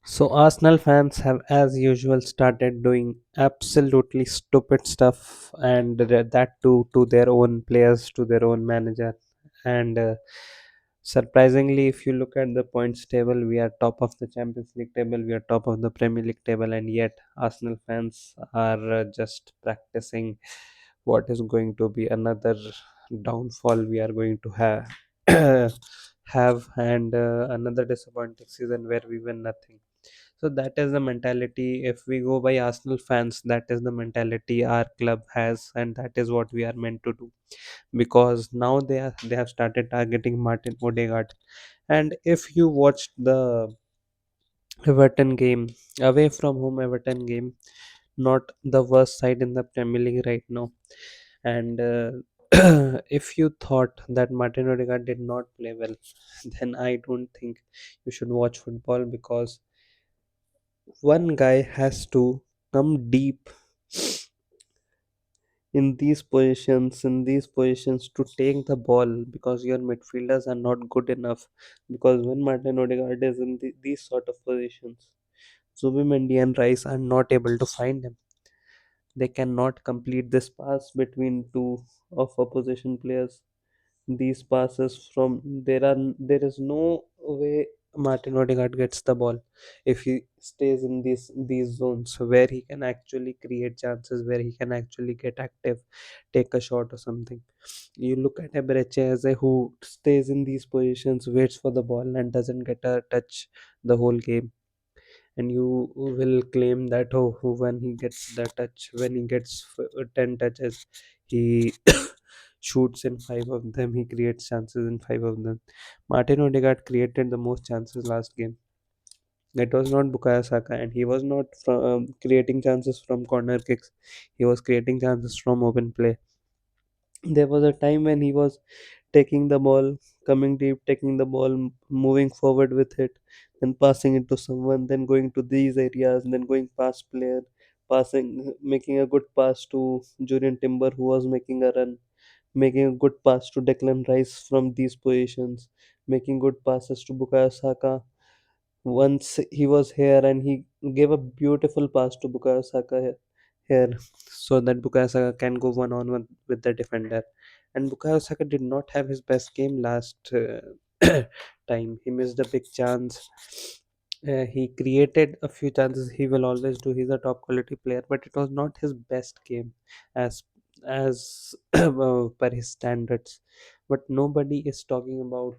So Arsenal fans have, as usual, started doing absolutely stupid stuff, and that too to their own players, to their own manager. And surprisingly, if you look at the points table, we are top of the Champions League table, we are top of the Premier League table, and yet Arsenal fans are just practicing what is going to be another downfall we are going to have. Have and another disappointing season where we win nothing. So that is the mentality. If we go by Arsenal fans, that is the mentality our club has, and that is what we are meant to do. Because now they have started targeting Martin Odegaard. And if you watched the Everton game, away from home Everton game, not the worst side in the Premier League right now. And if you thought that Martin Odegaard did not play well, then I don't think you should watch football, because one guy has to come deep in these positions to take the ball, because your midfielders are not good enough. Because when Martin Odegaard is in these sort of positions, Zubimendi and Rice are not able to find him. They cannot complete this pass between two of opposition players. These passes from there is no way Martin Odegaard gets the ball if he stays in these zones where he can actually create chances, where he can actually get active, take a shot or something. You look at Eberechi who stays in these positions, waits for the ball and doesn't get a touch the whole game. And you will claim that, oh, when he gets the touch, when he gets 10 touches, he shoots in 5 of them, he creates chances in 5 of them. Martin Odegaard created the most chances last game. It was not Bukayo Saka, and he was not creating chances from corner kicks. He was creating chances from open play. There was a time when he was taking the ball, coming deep, taking the ball, moving forward with it, then passing it to someone, then going to these areas, and then going past player, passing, making a good pass to Julian Timber, who was making a run, making a good pass to Declan Rice from these positions, making good passes to Bukayo Saka. Once he was here and he gave a beautiful pass to Bukayo Saka here, so that Bukayo Saka can go one on one with the defender. And Bukayo Saka did not have his best game last time. He missed a big chance. He created a few chances. He will always do. He's a top quality player, but it was not his best game as per his standards. But nobody is talking about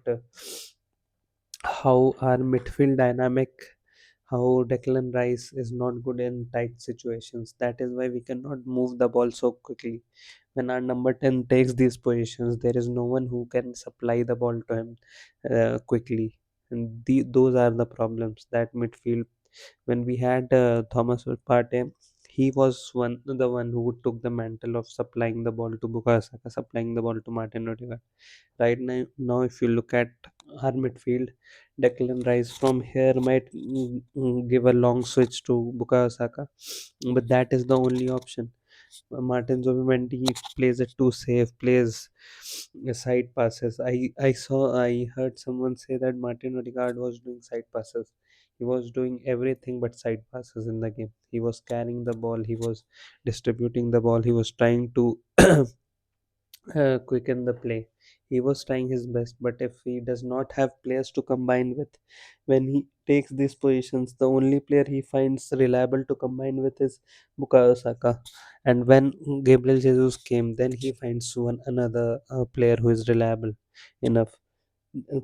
how our midfield dynamic, how Declan Rice is not good in tight situations. That is why we cannot move the ball so quickly. When our number 10 takes these positions, there is no one who can supply the ball to him quickly. And those are the problems that midfield. When we had Thomas Partey, he was the one who took the mantle of supplying the ball to Bukayo Saka, supplying the ball to Martin Odegaard. Right now, if you look at our midfield, Declan Rice from here might give a long switch to Bukayo Saka, but that is the only option. Martin Zubimendi plays it too safe, plays side passes. I heard someone say that Martin Odegaard was doing side passes. He was doing everything but side passes in the game. He was carrying the ball, he was distributing the ball, he was trying to quicken the play. He was trying his best, but if he does not have players to combine with, when he takes these positions, the only player he finds reliable to combine with is Bukayo Saka. And when Gabriel Jesus came, then he finds one another player who is reliable enough.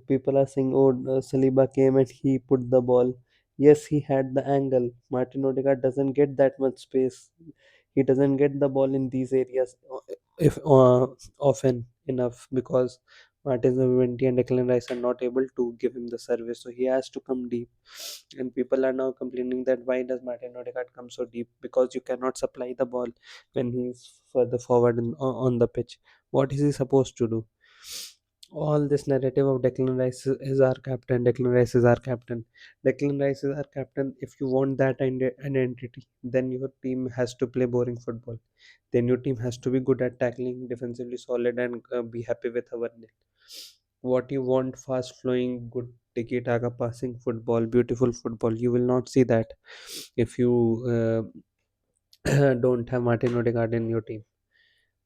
People are saying, oh, Saliba came and he put the ball. Yes, he had the angle. Martin Odegaard doesn't get that much space. He doesn't get the ball in these areas if often enough, because Martin Zubimendi and Declan Rice are not able to give him the service, so he has to come deep. And people are now complaining that why does Martin Odegaard come so deep? Because you cannot supply the ball when he's further forward on the pitch. What is he supposed to do? All this narrative of Declan Rice is our captain, Declan Rice is our captain. Declan Rice is our captain. If you want that identity, then your team has to play boring football. Then your team has to be good at tackling, defensively solid, and be happy with our nil. What you want, fast flowing, good tiki taka passing football, beautiful football. You will not see that if you don't have Martin Odegaard in your team.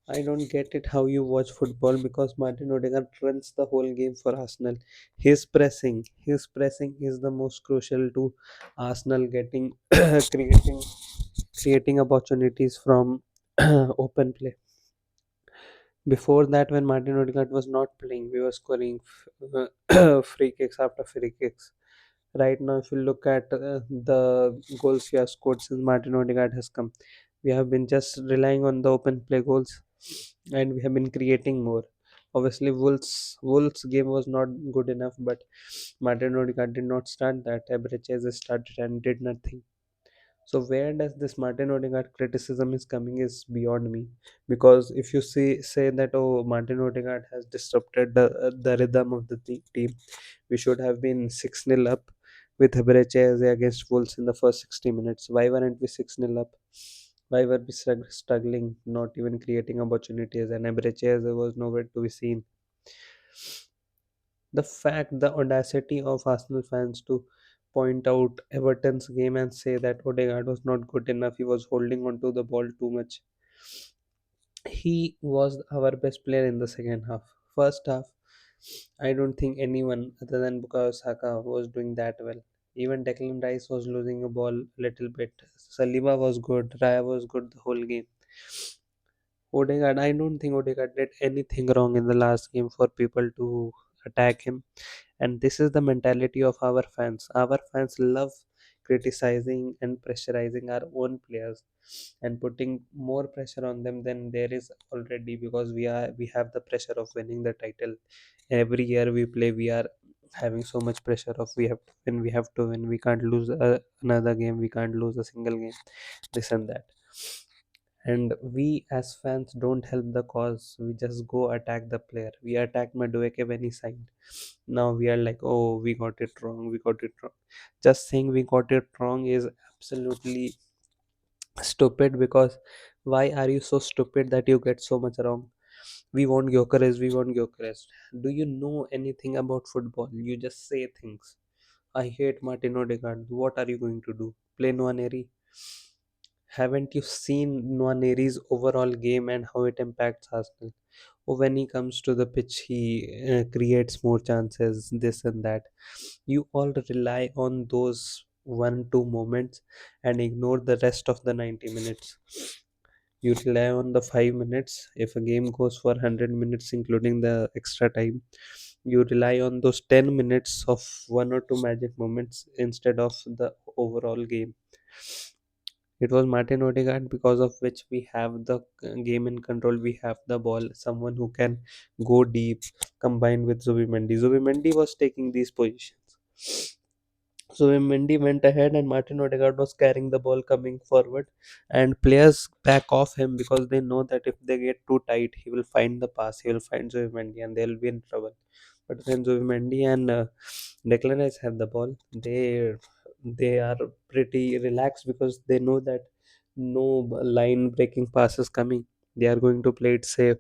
I don't get it how you watch football because Martin Odegaard runs the whole game for Arsenal. His pressing is the most crucial to Arsenal getting creating opportunities from open play. Before that, when Martin Odegaard was not playing, we were scoring free kicks after free kicks. Right now, if you look at the goals we have scored since Martin Odegaard has come, we have been just relying on the open play goals, and we have been creating more. Obviously, Wolves game was not good enough, but Martin Odegaard did not start that. Ebereches started and did nothing. So where does this Martin Odegaard criticism is coming is beyond me, because if you say that, oh, Martin Odegaard has disrupted the rhythm of the team, we should have been 6-0 up with Ebereche against Wolves in the first 60 minutes. Why weren't we 6-0 up? Why were we struggling, not even creating opportunities, and Ebereche was nowhere to be seen? The audacity of Arsenal fans to point out Everton's game and say that Odegaard was not good enough, he was holding on to the ball too much. He was our best player in the second half. First half, I don't think anyone other than Bukayo Saka was doing that well. Even Declan Rice was losing a ball a little bit. Saliba was good. Raya was good the whole game. Odegaard, I don't think Odegaard did anything wrong in the last game for people to attack him. And this is the mentality of our fans. Our fans love criticizing and pressurizing our own players and putting more pressure on them than there is already, because we have the pressure of winning the title. Every year we play, we are having so much pressure of we have to win, we can't lose another game, we can't lose a single game, this and that. And we as fans don't help the cause, we just go attack the player. We attacked Madueke when he signed. Now we are like, oh, we got it wrong, we got it wrong. Just saying we got it wrong is absolutely stupid, because why are you so stupid that you get so much wrong? We want Gyökeres. Do you know anything about football? You just say things. I hate Martin Odegaard. What are you going to do? Play Nwaneri? Haven't you seen Nwaneri's overall game and how it impacts Arsenal? Oh, when he comes to the pitch, he creates more chances, this and that. You all rely on those 1 2 moments and ignore the rest of the 90 minutes. You rely on the 5 minutes. If a game goes for 100 minutes, including the extra time, you rely on those 10 minutes of one or two magic moments instead of the overall game. It was Martin Odegaard because of which we have the game in control. We have the ball, someone who can go deep, combined with Zubimendi. Zubimendi was taking these positions. So when Mendy went ahead and Martin Odegaard was carrying the ball coming forward, and players back off him because they know that if they get too tight, he will find the pass, he will find Mendy, and they'll be in trouble. But when Mendy and Declan Rice have the ball, they are pretty relaxed because they know that no line breaking pass is coming. They are going to play it safe.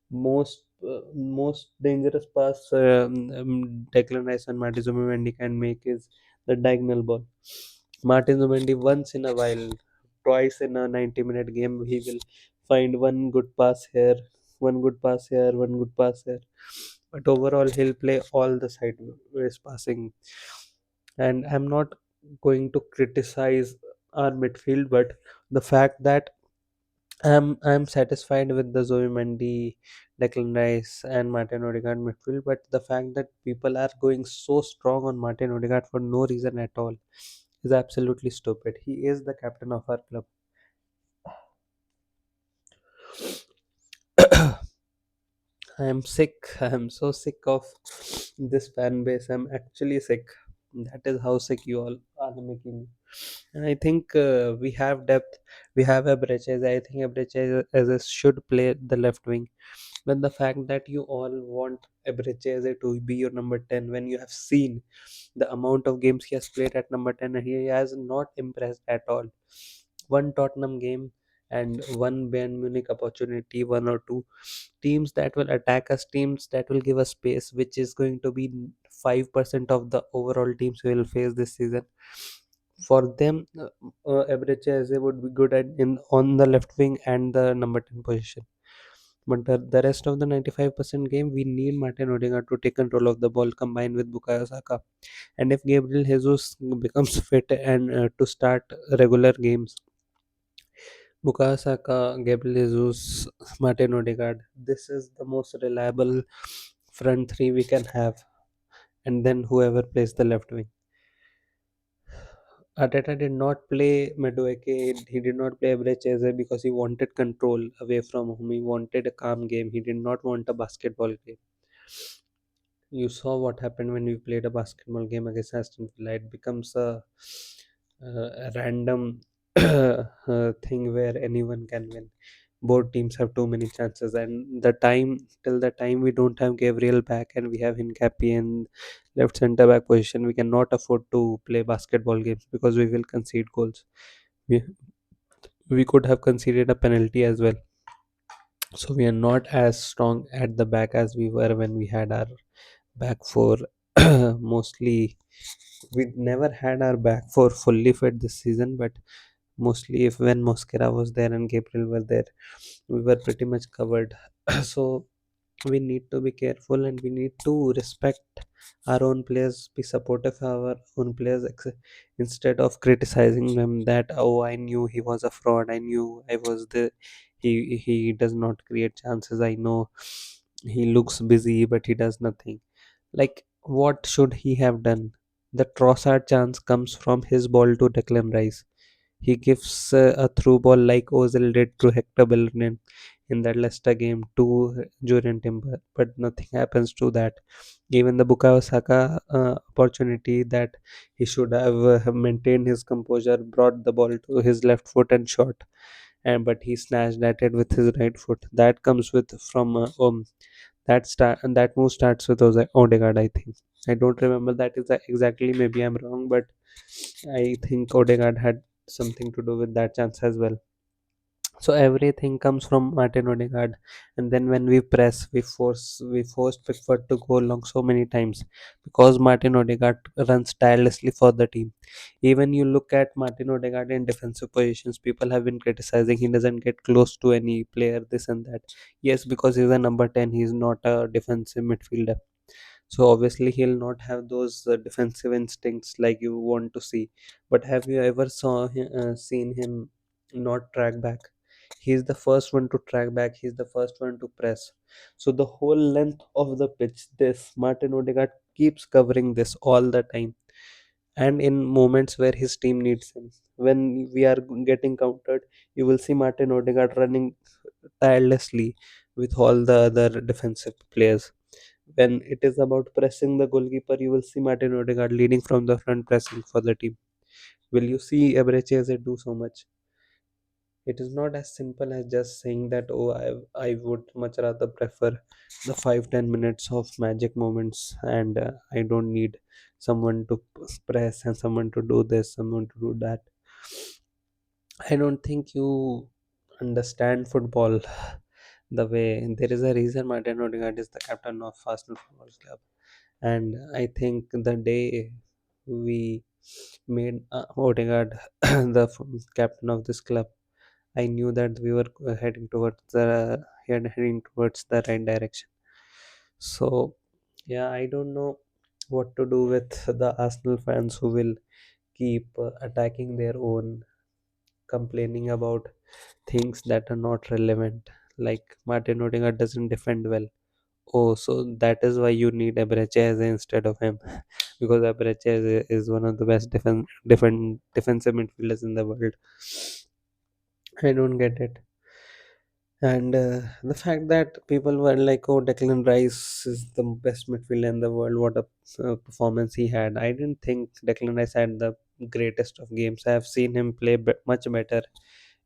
Most dangerous pass Declan Rice and Martin Zubimendi can make is the diagonal ball. Martin Zubimendi once in a while, twice in a 90-minute game, he will find one good pass here, one good pass here, one good pass here. But overall, he'll play all the sideways passing. And I'm not going to criticize our midfield, but the fact that I'm satisfied with the Zoe Mendy, Declan Rice, and Martin Odegaard midfield, but the fact that people are going so strong on Martin Odegaard for no reason at all is absolutely stupid. He is the captain of our club. I am sick. I am so sick of this fan base. I'm actually sick. That is how sick you all are making me. And I think we have depth. We have Abreches. I think Abreches as a should play the left wing. But the fact that you all want Abreches to be your number 10, when you have seen the amount of games he has played at number 10, and he has not impressed at all. One Tottenham game, and one Bayern Munich opportunity, one or two teams that will attack us, teams that will give us space, which is going to be 5% of the overall teams we will face this season. For them, Eberechi would be good at in on the left wing and the number 10 position. But the rest of the 95% game, we need Martin Odegaard to take control of the ball combined with Bukayo Saka. And if Gabriel Jesus becomes fit and to start regular games, Bukayo Saka, Gabriel Jesus, Martin Odegaard, this is the most reliable front three we can have. And then whoever plays the left wing. Arteta did not play Madueke, he did not play Eberechi because he wanted control away from home. He wanted a calm game. He did not want a basketball game. You saw what happened when we played a basketball game against Aston Villa. It becomes a random thing where anyone can win. Both teams have too many chances, and the time till the time we don't have Gabriel back and we have Hincapi in left center back position, we cannot afford to play basketball games because we will concede goals. We we could have conceded a penalty as well. So we are not as strong at the back as we were when we had our back four. Mostly we never had our back four fully fit this season, but mostly if when Mosquera was there and Gabriel were there, we were pretty much covered. So we need to be careful and we need to respect our own players, be supportive of our own players, instead of criticizing them that, oh, I knew he was a fraud, I knew I was the he does not create chances, I know he looks busy but he does nothing. Like, what should he have done? The Trossard chance comes from his ball to Declan Rice. He gives a through ball like Ozil did to Hector Bellerin in that Leicester game to Julian Timber, but nothing happens to that. Even the Bukayo Saka opportunity that he should have maintained his composure, brought the ball to his left foot and shot, and but he snatched at it with his right foot. That comes with from that start and that move starts with Odegaard. I think I don't remember that is exactly. Maybe I'm wrong, but I think Odegaard had something to do with that chance as well. So everything comes from Martin Odegaard, and then when we press, we force Pickford to go long so many times because Martin Odegaard runs tirelessly for the team. Even you look at Martin Odegaard in defensive positions, people have been criticizing he doesn't get close to any player, this and that. Yes, because he's a number 10, he's not a defensive midfielder, so obviously he'll not have those defensive instincts like you want to see. But have you ever seen him not track back? He's the first one to track back, he's the first one to press. So the whole length of the pitch, this Martin Odegaard keeps covering this all the time, and in moments where his team needs him, when we are getting countered, you will see Martin Odegaard running tirelessly with all the other defensive players. When it is about pressing the goalkeeper, you will see Martin Odegaard leading from the front, pressing for the team. Will you see Eberechi do so much? It is not as simple as just saying that, oh, I would much rather prefer the 5-10 minutes of magic moments, and I don't need someone to press and someone to do this, someone to do that. I don't think you understand football the way. There is a reason Martin Odegaard is the captain of Arsenal Football Club, and I think the day we made Odegaard the captain of this club, I knew that we were heading towards the right direction. So yeah, I don't know what to do with the Arsenal fans who will keep attacking their own, complaining about things that are not relevant. Like Martin Odegaard doesn't defend well. Oh, so that is why you need Eberechi instead of him, because Eberechi is one of the best defensive midfielders in the world. I don't get it. And the fact that people were like, "Oh, Declan Rice is the best midfielder in the world. What a performance he had!" I didn't think Declan Rice had the greatest of games. I have seen him play much better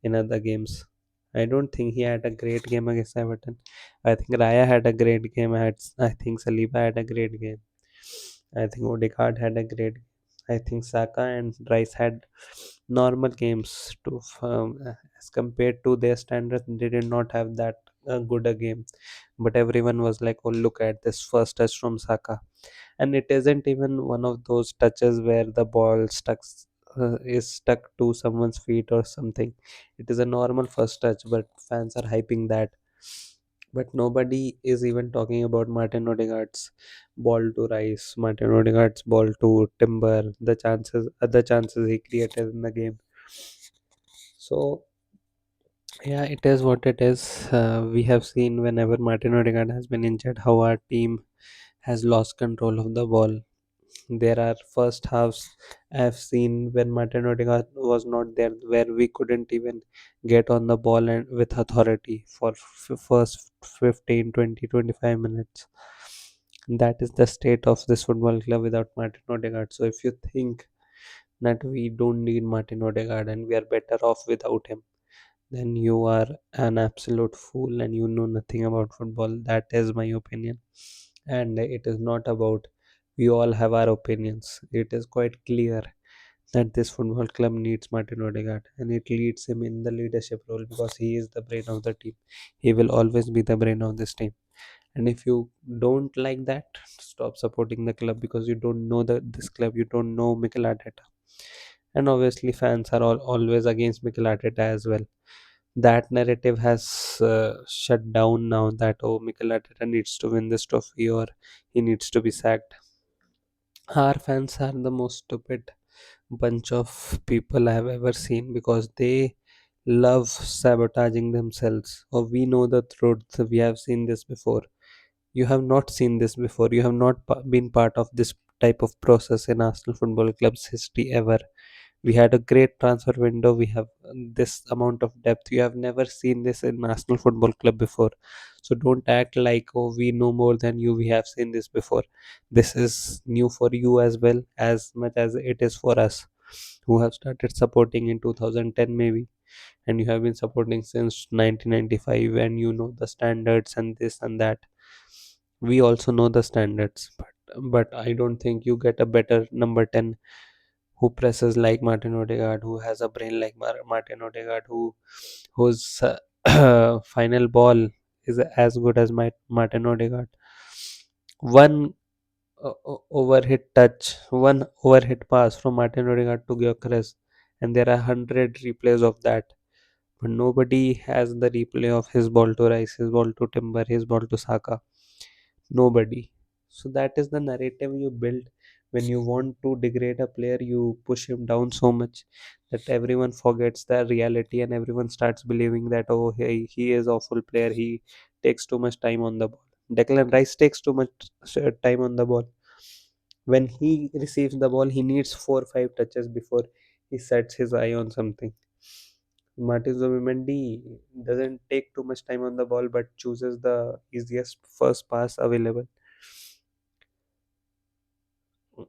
in other games. I don't think he had a great game against Everton. I think Raya had a great game. I think Saliba had a great game. I think Odegaard had a great. I think Saka and Rice had normal games as compared to their standards. They did not have that good a game, but everyone was like, "Oh, look at this first touch from Saka," and it isn't even one of those touches where the ball is stuck to someone's feet or something. It is a normal first touch, but fans are hyping that. But nobody is even talking about Martin Odegaard's ball to Rice, Martin Odegaard's ball to Timber, other chances he created in the game. So yeah, it is what it is. We have seen whenever Martin Odegaard has been injured, how our team has lost control of the ball. There are first halves I have seen when Martin Odegaard was not there, where we couldn't even get on the ball and with authority for first 15, 20, 25 minutes. That is the state of this football club without Martin Odegaard. So if you think that we don't need Martin Odegaard and we are better off without him, then you are an absolute fool and you know nothing about football. That is my opinion. And it is not about we all have our opinions. It is quite clear that this football club needs Martin Odegaard and it leads him in the leadership role because he is the brain of the team. He will always be the brain of this team. And if you don't like that, stop supporting the club because you don't know this club, you don't know Mikel Arteta. And obviously, fans are always against Mikel Arteta as well. That narrative has shut down now that oh, Mikel Arteta needs to win this trophy or he needs to be sacked. Our fans are the most stupid bunch of people I have ever seen because they love sabotaging themselves. Or we know the truth, we have seen this before. You have not seen this before. You have not been part of this type of process in Arsenal Football Club's history ever. We had a great transfer window. We have this amount of depth. You have never seen this in National Football Club before. So don't act like, oh, we know more than you. We have seen this before. This is new for you as well, as much as it is for us who have started supporting in 2010 maybe, and you have been supporting since 1995, and you know the standards and this and that. We also know the standards, but I don't think you get a better number 10 who presses like Martin Odegaard, who has a brain like Martin Odegaard, whose final ball is as good as Martin Odegaard. One one overhit pass from Martin Odegaard to Gyökeres, and there are 100 replays of that. But nobody has the replay of his ball to Rice, his ball to Timber, his ball to Saka. Nobody. So that is the narrative you build when you want to degrade a player. You push him down so much that everyone forgets the reality and everyone starts believing that oh, he is awful player. He takes too much time on the ball. Declan Rice takes too much time on the ball. When he receives the ball, he needs 4 or 5 touches before he sets his eye on something. Martin Zubimendi doesn't take too much time on the ball but chooses the easiest first pass available.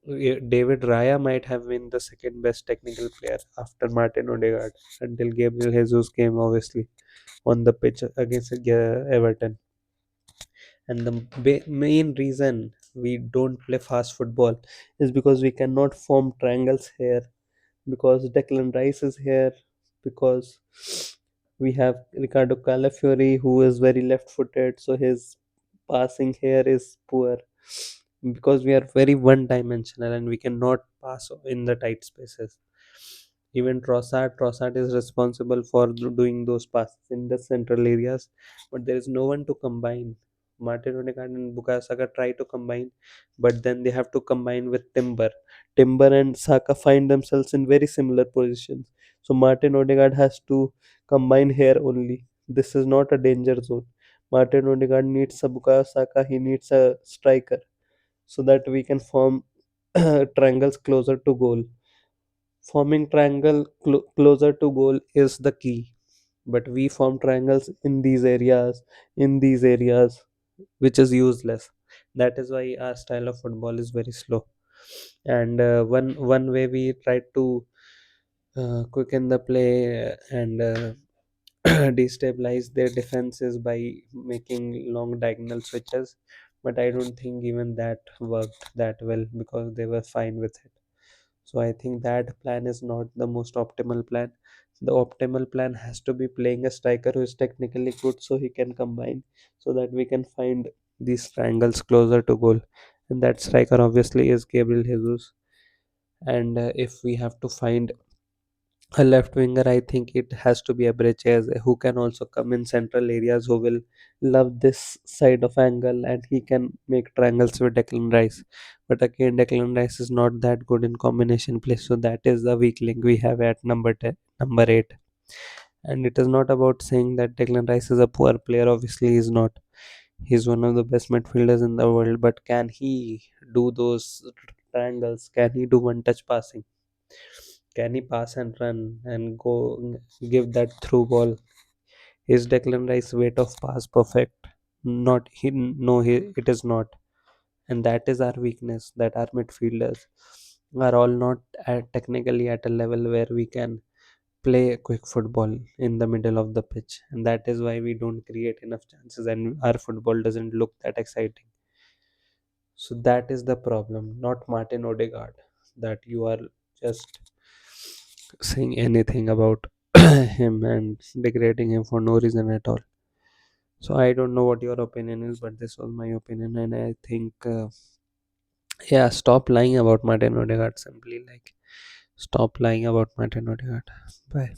David Raya might have been the second best technical player after Martin Odegaard until Gabriel Jesus came, obviously, on the pitch against Everton. And the main reason we don't play fast football is because we cannot form triangles here, because Declan Rice is here, because we have Ricardo Calafiori who is very left footed, so his passing here is poor, because we are very one dimensional and we cannot pass in the tight spaces. Even Trossard is responsible for doing those passes in the central areas, but there is no one to combine. Martin Odegaard and Bukayo Saka try to combine, but then they have to combine with Timber. Timber and Saka find themselves in very similar positions. So Martin Odegaard has to combine here only. This is not a danger zone. Martin Odegaard needs a Bukayo Saka, he needs a striker so that we can form triangles closer to goal. Forming closer to goal is the key, but we form triangles in these areas, which is useless. That is why our style of football is very slow. And one way we try to quicken the play and destabilize their defenses by making long diagonal switches, but I don't think even that worked that well because they were fine with it. So I think that plan is not the most optimal plan. The optimal plan has to be playing a striker who is technically good so he can combine, so that we can find these triangles closer to goal. And that striker obviously is Gabriel Jesus. And if we have to find a left winger, I think it has to be a Breches who can also come in central areas, who will love this side of angle, and he can make triangles with Declan Rice. But again, Declan Rice is not that good in combination play, so that is the weak link we have at number 10, number 8. And it is not about saying that Declan Rice is a poor player. Obviously, he's not. He's one of the best midfielders in the world. But can he do those triangles? Can he do one-touch passing? Can he pass and run and go give that through ball? Is Declan Rice weight of pass perfect? Not he. No, it is not. And that is our weakness. That our midfielders are all not technically at a level where we can play quick football in the middle of the pitch, and that is why we don't create enough chances, and our football doesn't look that exciting. So that is the problem, not Martin Odegaard. That you are just saying anything about him and degrading him for no reason at all. So I don't know what your opinion is, but this was my opinion, and I think, yeah, stop lying about Martin Odegaard. Simply like stop lying about Martin Odegaard. Bye.